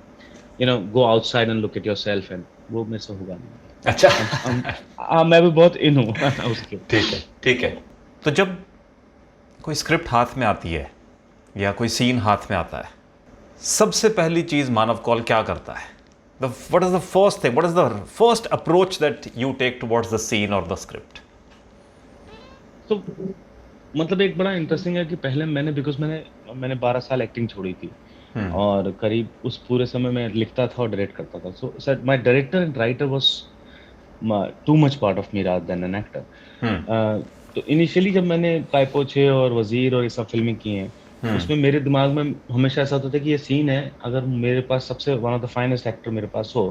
Speaker 2: go outside and look at yourself, and वो मेरे से होगा नहीं।
Speaker 1: अच्छा।
Speaker 2: मैं भी बहुत इन हूँ उसके।
Speaker 1: ठीक है ठीक है। तो जब कोई स्क्रिप्ट हाथ में आती है या कोई सीन हाथ में आता है, सबसे पहली चीज मानव कौल क्या करता है? What is the first thing, what is the first approach that you take towards the scene और द स्क्रिप्ट?
Speaker 2: तो मतलब एक बड़ा इंटरेस्टिंग है कि पहले बिकॉज मैंने 12 साल एक्टिंग छोड़ी थी, और करीब उस पूरे समय में लिखता था और डायरेक्ट करता था। So sir my director and writer was too much part of me rather than an actor. तो इनिशियली जब मैंने टाइपो 6 और वजीर और ये सब फिल्में की हैं, उसमें मेरे दिमाग में हमेशा ऐसा होता था कि ये सीन है, अगर मेरे पास सबसे one of the finest actor मेरे पास हो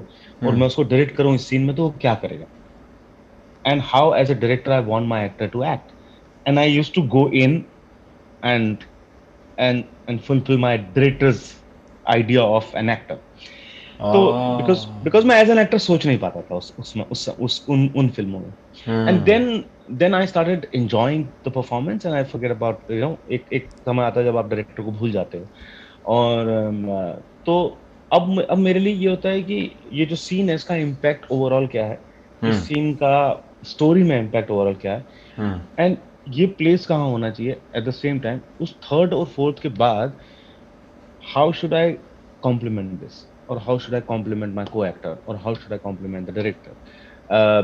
Speaker 2: और मैं उसको डायरेक्ट करूं इस सीन में, तो वो क्या करेगा, and how as a director I want my actor to act, and I used to go in and fulfill my director's idea of an actor. तो
Speaker 1: Oh.
Speaker 2: because मैं एज एन एक्टर सोच नहीं पाता था उस उन फिल्मों में. And then I started enjoying the performance and I forget about एक समय आता है जब आप डायरेक्टर को भूल जाते हो. और तो अब मेरे लिए ये होता है कि ये जो सीन है इसका इम्पैक्ट ओवरऑल क्या है, इस सीन का स्टोरी में इम्पैक्ट ओवरऑल क्या है, एंड ये प्लेस कहाँ होना चाहिए एट द सेम टाइम. उस थर्ड और फोर्थ के बाद how should I complement this, or how should I complement my co-actor, or how should I complement the director. uh,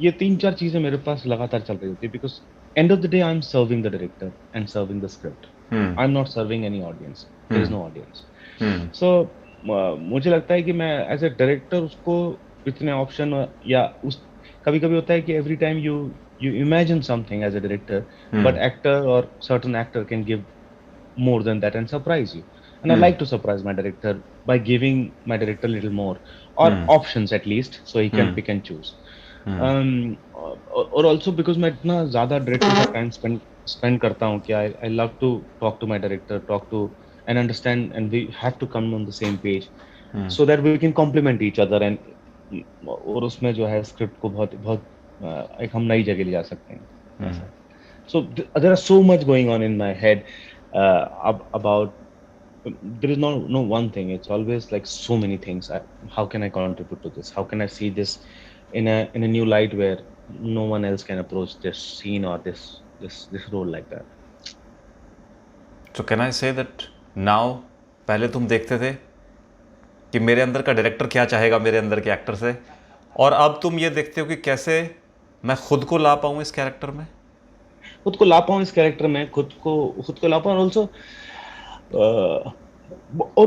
Speaker 2: ये तीन चार चीजें मेरे पास लगातार चल रही होती है because end of the day I'm serving the director and serving the script. I'm not serving any audience. There is no audience. So मुझे लगता है कि मैं एज ए डायरेक्टर उसको इतने ऑप्शन या उस कभी कभी होता है कि every time you imagine something as a director, but actor or certain actor can give more than that and surprise you. And I like to surprise my director by giving my director a little more, or options at least, so he can pick and choose. और also because मैं इतना ज़्यादा director का time spend करता हूँ कि I love to talk to my director, talk to and understand, and we have to come on the same page, so that we can complement each other, and और उसमें जो है script को बहुत बहुत एक हम नई जगह ले जा सकते हैं. So there are so much going on in my head about. There is no one thing. It's always like so many things. How can I contribute to this? How can I see this in a new light where no one else can approach this scene or this role like that?
Speaker 1: So can I say that now, पहले तुम देखते थे कि मेरे अंदर का director क्या चाहेगा मेरे अंदर के एक्टर से, और अब तुम ये देखते हो कि कैसे मैं खुद को ला पाऊँ इस कैरेक्टर में.
Speaker 2: खुद को ला पाऊँ इस कैरेक्टर में, खुद को ला पाऊँ. ऑल्सो और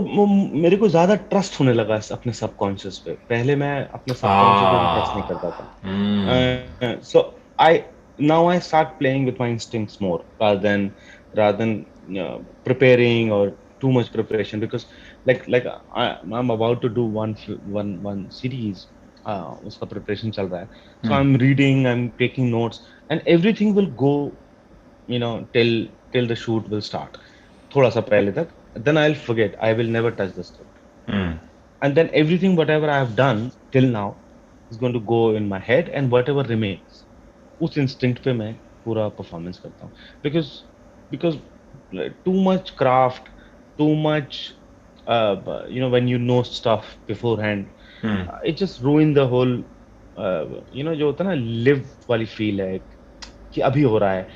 Speaker 2: मेरे को ज्यादा ट्रस्ट होने लगा अपने सबकॉन्शियस पे. पहले मैं अपने सबकॉन्शियस पे ट्रस्ट नहीं करता था. सो आई now I start playing with my instincts more rather than preparing or too much preparation, because like I'm about to do one series. उसका preparation चल रहा है. So I'm reading, I'm taking notes, and everything will go, till the shoot will start. थोड़ा सा पहले तक, then I'll forget. I will never touch the script. And then everything whatever I have done till now is going to go in my head, and whatever remains, उस instinct पे मैं पूरा performance करता हूँ. Because too much craft, too much when you know stuff beforehand, it just ruin the whole जो होता है ना live वाली feel है कि अभी हो रहा है,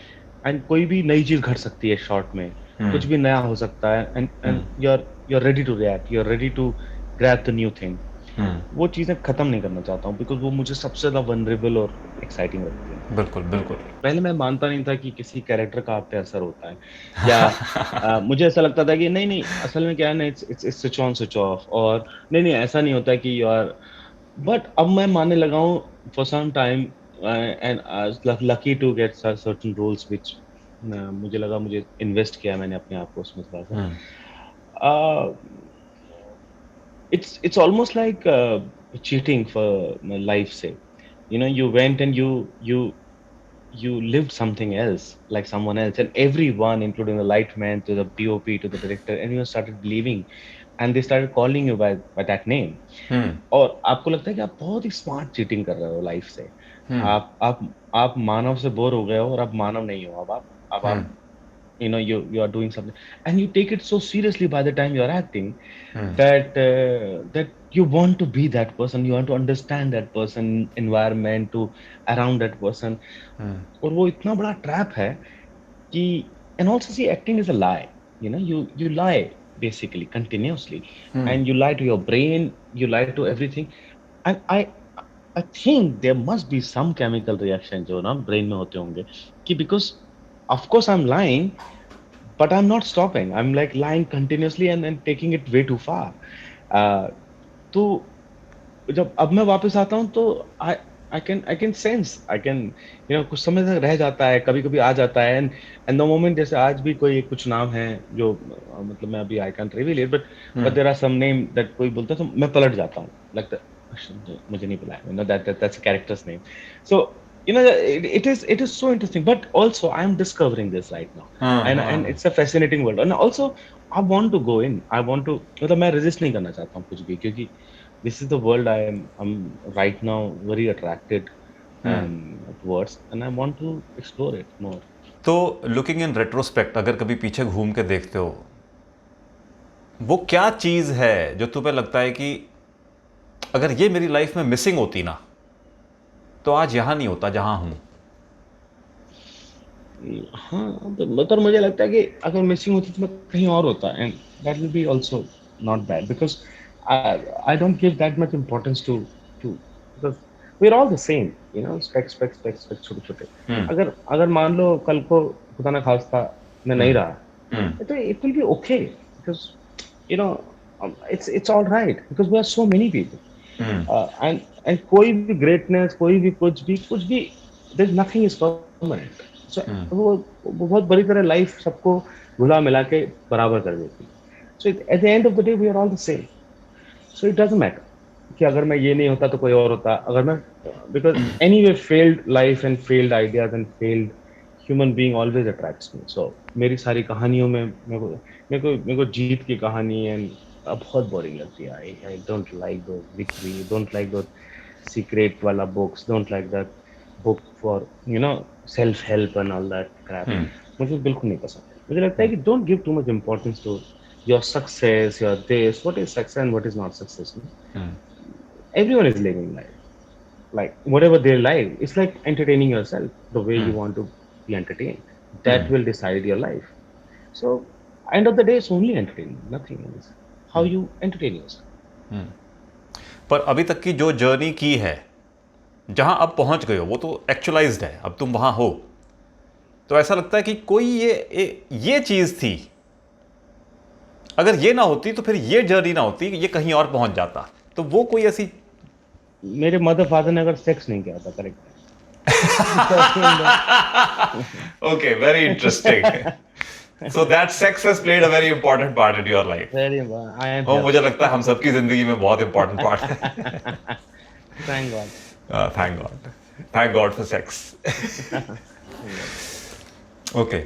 Speaker 2: and कोई भी नई चीज घट सकती है शॉर्ट में. कुछ भी नया हो सकता है, and you're ready to react, you're ready to grab the new thing. वो चीजें खत्म नहीं करना चाहता हूँ, because वो मुझे सबसे ज्यादा वनरेबल और एक्साइटिंग लगती है.
Speaker 1: बिल्कुल बिल्कुल.
Speaker 2: पहले मैं मानता नहीं था कि किसी कैरेक्टर का आप पे असर होता है, या मुझे ऐसा लगता था कि नहीं असल में क्या है ना, it's switch on switch off, और नहीं ऐसा नहीं होता कि यू आर. बट अब मैं मानने लगा हूँ for some time, and I was lucky to get certain roles which मुझे लगा, मुझे इन्वेस्ट किया मैंने अपने आप को उसमें थोड़ा सा. It's almost like cheating for my life's sake. You went and you lived something else, like someone else, and everyone, including the lightman to the POP to the director, everyone started believing, and they started calling you by that name. और आपको लगता है कि आप बहुत ही smart cheating कर रहे हो लाइफ से. आप मानव से बोर हो गए हो, और आप मानव नहीं हो. अब आप you are doing something, and you take it so seriously by the time you are acting, that you want to be that person, you want to understand that person, environment to around that person. और वो इतना बड़ा trap है कि, and also see, acting is a lie. You lie basically continuously, and you lie to your brain, you lie to everything. And I think there must be some chemical reaction जो ना brain में होते होंगे कि, because of course I'm lying, but I'm not stopping. I'm like lying continuously and then taking it way too far. तो जब अब मैं वापस आता हूँ तो I can sense, I can कुछ समय तक रह जाता है, कभी कभी आ जाता है, and the moment, जैसे आज भी कोई कुछ नाम है जो मतलब मैं अभी I can't reveal it, but there are some name that कोई बोलता है तो मैं पलट जाता हूँ, लगता है मुझे नहीं पता, that's a character's name. So it is so interesting, but also I'm discovering this right now, and it's a fascinating world. And also I want to go in, I want to, मतलब मैं resist नहीं करना चाहता हूँ कुछ भी, क्योंकि this is the world I am right now very attracted towards, and I want to explore it more.
Speaker 1: तो लुकिंग इन रेट्रोस्पेक्ट, अगर कभी पीछे घूम के देखते हो, वो क्या चीज़ है जो तुम्हें लगता है कि अगर ये मेरी लाइफ में मिसिंग होती ना, तो आज यहाँ नहीं होता जहाँ हूँ?
Speaker 2: हाँ, तो मुझे लगता है कि अगर मिसिंग होती तो मैं कहीं और होता, and that will be also not bad, because I don't give that much importance to to because we are all the same, specks specks specks specks, छोटे छोटे. अगर अगर मान लो कल को खुदा ना खास्ता मैं नहीं रहा, तो it will be okay, because you know it's all right, because we are so many people. And कोई भी ग्रेटनेस, कोई भी कुछ भी there's nothing is permanent. So वो बहुत बड़ी तरह लाइफ सबको घुला मिला के बराबर कर देती. So at the end of the day we are all the same. So it doesn't matter कि अगर मैं ये नहीं होता तो कोई और होता, अगर मैं, because anyway failed life and failed ideas and failed human being always attracts me. So मेरी सारी कहानियों में मेरे को जीत की कहानी एंड बहुत बोरिंग लगती है. I don't like those victory, don't like those secret वाला books, don't like that book for self help and all that crap. मुझे बिल्कुल नहीं पसंद. मुझे लगता है कि don't give too much importance to your success, your this, what is success and what is not success. Everyone is living like whatever their life, it's like entertaining yourself the way you want to be entertained. That will decide your life. So end of the day it's only entertainment, nothing else. How you entertain yourself.
Speaker 1: पर अभी तक की जो journey की है, जहां अब पहुंच गए हो, वो तो एक्चुअलाइज्ड है, अब तुम वहां हो. तो ऐसा लगता है कि कोई ये चीज थी, अगर ये ना होती तो फिर ये जर्नी ना होती, ये कहीं और पहुंच जाता. तो वो कोई ऐसी,
Speaker 2: मेरे मदर फादर ने अगर सेक्स नहीं किया था, correct.
Speaker 1: Okay, very interesting. So that sex has played a very important part in your life.
Speaker 2: Very important. I am.
Speaker 1: और मुझे लगता है हम सबकी जिंदगी में बहुत important part है.
Speaker 2: Thank God.
Speaker 1: Thank God. Thank God for sex. Okay.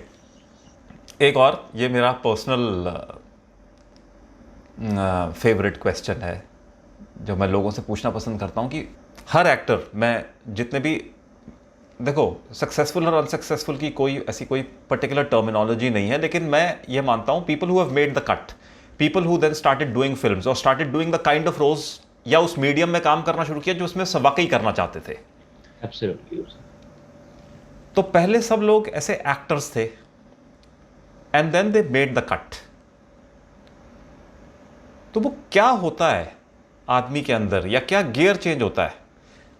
Speaker 1: एक और, ये मेरा पर्सनल फेवरेट क्वेश्चन है जो मैं लोगों से पूछना पसंद करता हूँ कि हर एक्टर, मैं जितने भी, देखो सक्सेसफुल और अनसक्सेसफुल की कोई पर्टिकुलर टर्मिनोलॉजी नहीं है, लेकिन मैं ये मानता हूँ people who have made the cut, people who then started doing films और started doing the kind of roles, या उस मीडियम में काम करना शुरू किया जो उसमें वाकई करना चाहते थे.
Speaker 2: Absolutely.
Speaker 1: तो पहले सब लोग ऐसे एक्टर्स थे and then they made the cut. तो वो क्या होता है आदमी के अंदर, या क्या गियर चेंज होता है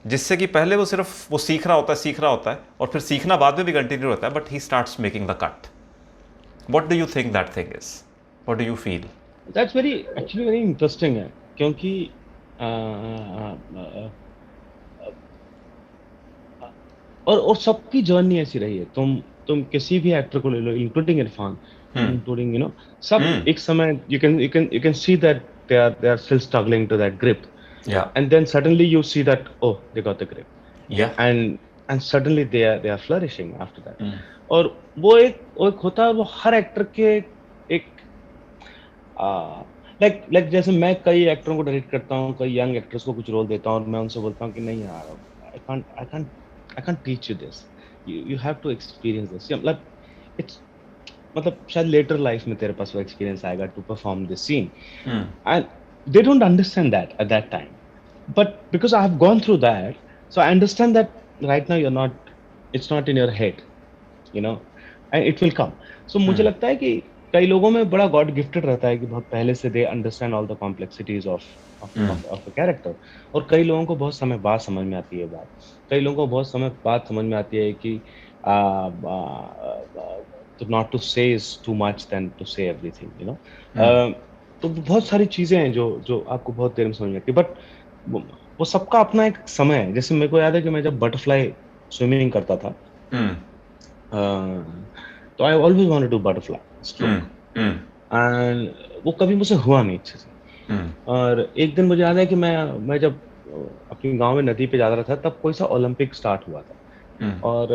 Speaker 1: जिससे कि पहले वो सिर्फ वो सीख रहा होता है और फिर सीखना बाद में भी कंटिन्यू होता है, but he starts making the cut. What do you think that thing is? What do you feel?
Speaker 2: That's actually very interesting है, क्योंकि और सबकी जर्नी ऐसी रही है. तुम किसी भी एक्टर को ले लो, इंक्लूडिंग इरफान, इंक्लूडिंग सब एक समय you can see that they are still struggling to that grip.
Speaker 1: Yeah.
Speaker 2: And then suddenly you see that, oh, they got the grip.
Speaker 1: Yeah.
Speaker 2: And suddenly they are flourishing after that. और वो एक होता है, वो हर actor के एक like जैसे मैं कई एक्टरों को डायरेक्ट करता हूँ, कई यंग एक्टर्स को कुछ रोल देता हूँ और मैं उनसे बोलता हूँ कि नहीं यार, I can't teach you this. You have to experience this. मतलब शायद लेटर लाइफ में तेरे पास वो एक्सपीरियंस आएगा to perform this scene. And they don't understand that at that time, but because I have gone through that, so I understand that right now it's not in your head, and it will come. So मुझे लगता है कि कई लोगों में बड़ा God gifted रहता है कि बहुत पहले से they understand all the complexities of a character, और कई लोगों को बहुत समय बाद समझ में आती है बात. कई लोगों को बहुत समय बाद समझ में आती है कि not to say is too much than to say everything. तो बहुत सारी चीजें हैं जो आपको बहुत देर में समझ में आती है, बट वो सबका अपना एक समय है. जैसे मेरे को याद है कि मैं जब बटरफ्लाई स्विमिंग करता था, तो I always wanted to do butterfly stroke, and वो कभी मुझसे हुआ नहीं अच्छे से. और एक दिन मुझे याद है कि मैं जब अपने गांव में नदी पे जा रहा था, तब कोई सा ओलंपिक स्टार्ट हुआ था, और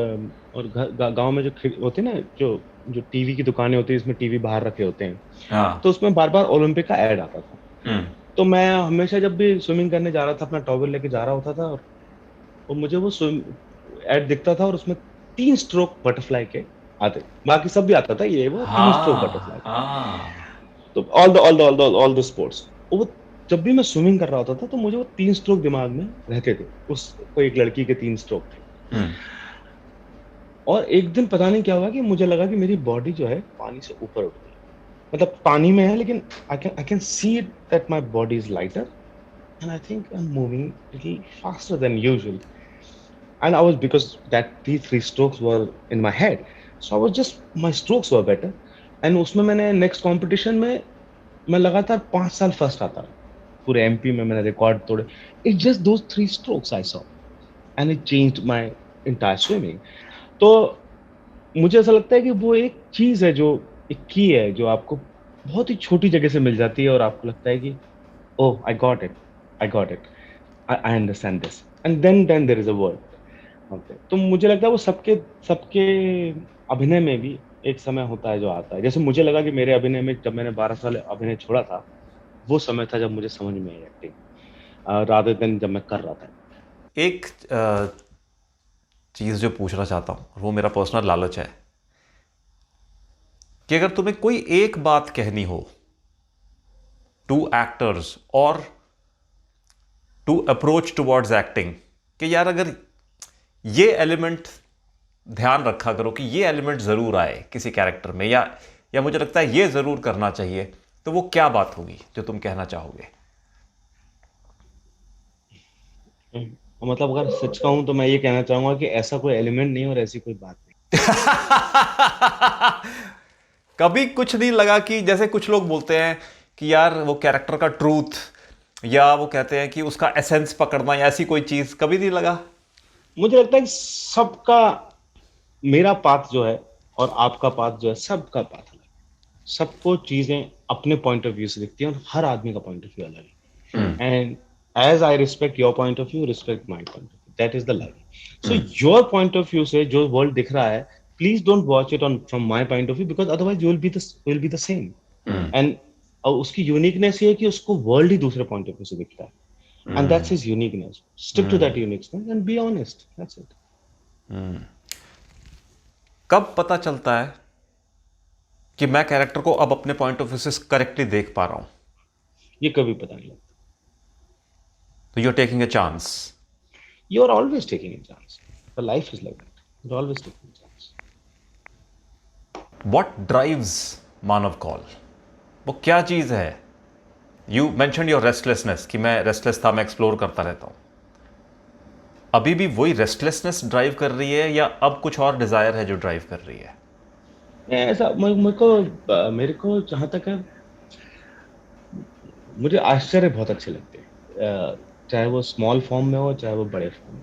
Speaker 2: गांव में जो होते हैं ना, जो जो टीवी की दुकानें होती है, इसमें टीवी बाहर रखे होते हैं,
Speaker 1: हाँ।
Speaker 2: तो उसमें बार बार ओलंपिक का ऐड आता था।
Speaker 1: हम्म।
Speaker 2: तो मैं हमेशा जब भी स्विमिंग करने जा रहा था, अपना टॉवल लेके जा रहा होता था, और मुझे वो स्विम ऐड दिखता था, और उसमें 3 स्ट्रोक बटरफ्लाई के आते, बाकी सब भी आता था, ये वो 3 स्ट्रोक बटरफ्लाई।
Speaker 1: हाँ हाँ।
Speaker 2: तो ऑल द स्पोर्ट्स, वो जब भी मैं स्विमिंग कर रहा होता था, तो मुझे वो 3 स्ट्रोक दिमाग में रहते थे, उस कोई एक लड़की के 3 स्ट्रोक थे।
Speaker 1: हम्म।
Speaker 2: और एक दिन पता नहीं क्या हुआ कि मुझे लगा कि मेरी बॉडी जो है पानी से ऊपर उठ गई, मतलब पानी में है, लेकिन I can see it that my body is lighter, and I think I am moving little faster than usual, and I was, because that these 3 strokes were in my head, so I was just, my strokes were better, and उसमें मैंने next competition में मैं लगातार 5 साल first आता रहा, पूरे MP में मैंने रिकॉर्ड तोड़े। It just those 3 strokes I saw, and it changed my entire swimming. तो मुझे ऐसा लगता है कि वो एक चीज है, जो एक की है, जो आपको बहुत ही छोटी जगह से मिल जाती है, और आपको लगता है कि oh I got it, I got it, I understand this, and then there is a word. Okay, तो मुझे लगता है वो सबके सबके अभिनय में भी एक समय होता है जो आता है। जैसे मुझे लगा कि मेरे अभिनय में, जब मैंने 12 साल अभिनय छोड़ा था, वो समय था जब मुझे समझ में आई एक्टिंग, रादर देन जब मैं कर रहा था।
Speaker 1: एक चीज़ जो पूछना चाहता हूँ, वो मेरा पर्सनल लालच है कि अगर तुम्हें कोई एक बात कहनी हो टू एक्टर्स और टू अप्रोच टुवर्ड्स एक्टिंग, कि यार अगर ये एलिमेंट ध्यान रखा करो कि ये एलिमेंट ज़रूर आए किसी कैरेक्टर में, या मुझे लगता है ये ज़रूर करना चाहिए, तो वो क्या बात होगी जो तुम कहना चाहोगे?
Speaker 2: मतलब अगर सच कहूं तो मैं ये कहना चाहूंगा कि ऐसा कोई एलिमेंट नहीं और ऐसी कोई बात नहीं।
Speaker 1: कभी कुछ नहीं लगा कि जैसे कुछ लोग बोलते हैं कि यार वो कैरेक्टर का ट्रूथ, या वो कहते हैं कि उसका एसेंस पकड़ना, या ऐसी कोई चीज़ कभी नहीं लगा?
Speaker 2: मुझे लगता है कि सबका, मेरा पाथ जो है और आपका पाथ जो है, सबका पाथ अलग है। सबको चीजें अपने पॉइंट ऑफ व्यू से दिखती हैं, और हर आदमी का पॉइंट ऑफ व्यू अलग है। And as I respect your point of view, respect my point of view, that is the life. So your point of view से जो वर्ल्ड दिख रहा है, please don't watch it on from my point of view, because otherwise you will be the same. And उसकी uniqueness ये है कि उसको वर्ल्ड ही दूसरे पॉइंट ऑफ व्यू से दिखता है, and that's his uniqueness. Stick to that uniqueness and be honest, that's it.
Speaker 1: कब पता चलता है कि मैं कैरेक्टर को अब अपने पॉइंट ऑफ व्यू से करेक्टली देख पा रहा हूं?
Speaker 2: ये कभी पता नहीं लगता।
Speaker 1: तो you are taking a chance.
Speaker 2: You are always taking a chance. The life is like that. You're always taking a chance.
Speaker 1: What drives मानव कौल? वो क्या चीज है? यू मेंशन योर रेस्टलेसनेस, कि मैं रेस्टलेस था, मैं एक्सप्लोर करता रहता हूं। अभी भी वही रेस्टलेसनेस ड्राइव कर रही है, या अब कुछ और डिजायर है जो ड्राइव कर रही है?
Speaker 2: ऐसा मेरे को जहां तक है, मुझे आश्चर्य बहुत अच्छे लगते हैं, चाहे वो स्मॉल फॉर्म में हो, चाहे वो बड़े फॉर्म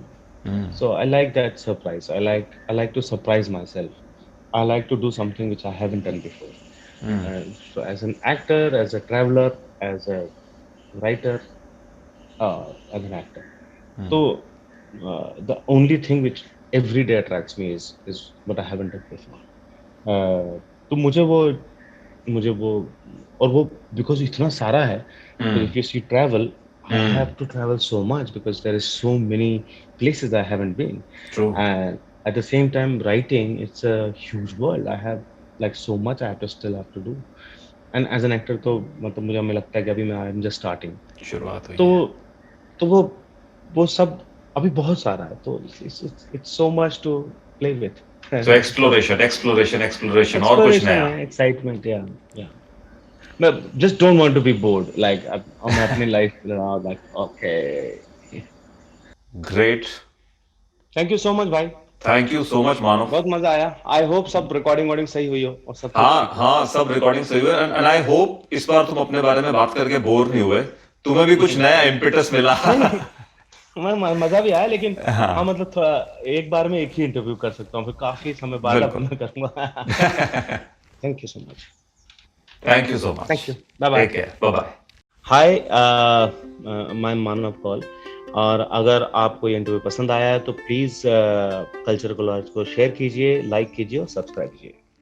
Speaker 2: में। So I like that surprise, I like to surprise myself, I like to do something which I haven't done before. So as an actor, as a traveler, as a writer, as an actor, so the only thing which every day attracts me is what I haven't done before. तो मुझे वो और वो because इतना सारा है, because if you see travel, I have to travel so much because there is so many places I haven't been.
Speaker 1: True.
Speaker 2: And at the same time, writing, it's a huge world. I have like so much I have to do. And as an actor, तो मतलब मुझे हमें लगता है कि अभी मैं I'm just starting.
Speaker 1: शुरुआत हुई
Speaker 2: तो
Speaker 1: है।
Speaker 2: तो वो सब अभी बहुत सारा है, तो it's so much to play with.
Speaker 1: So exploration और कुछ नया।
Speaker 2: एक्साइटमेंट, या मैं just don't want to be bored, like I'm अपनी life like okay.
Speaker 1: Great.
Speaker 2: Thank you so much भाई,
Speaker 1: थैंक यू सो मच मानव।
Speaker 2: बहुत मजा आया। आई होप सब रिकॉर्डिंग सही हुई हो और सब
Speaker 1: हाँ हाँ, सब रिकॉर्डिंग सही हुई, एंड आई होप इस बार तुम अपने बारे में बात करके बोर नहीं हुए, तुम्हें भी कुछ नया इम्पेटस मिला।
Speaker 2: मैं मजा भी आया, लेकिन हाँ मतलब थोड़ा एक बार में एक ही इंटरव्यू कर सकता हूँ, फिर काफी समय बाद अब मैं करूंगा। Thank you so much.
Speaker 1: Thank you so much.
Speaker 2: Thank you, bye bye.
Speaker 1: Take care, bye bye.
Speaker 2: Hi, मैं मानव कौल, और अगर आपको ये इंटरव्यू पसंद आया है तो प्लीज़ कल्चर कोलाज को शेयर कीजिए, लाइक कीजिए और सब्सक्राइब कीजिए।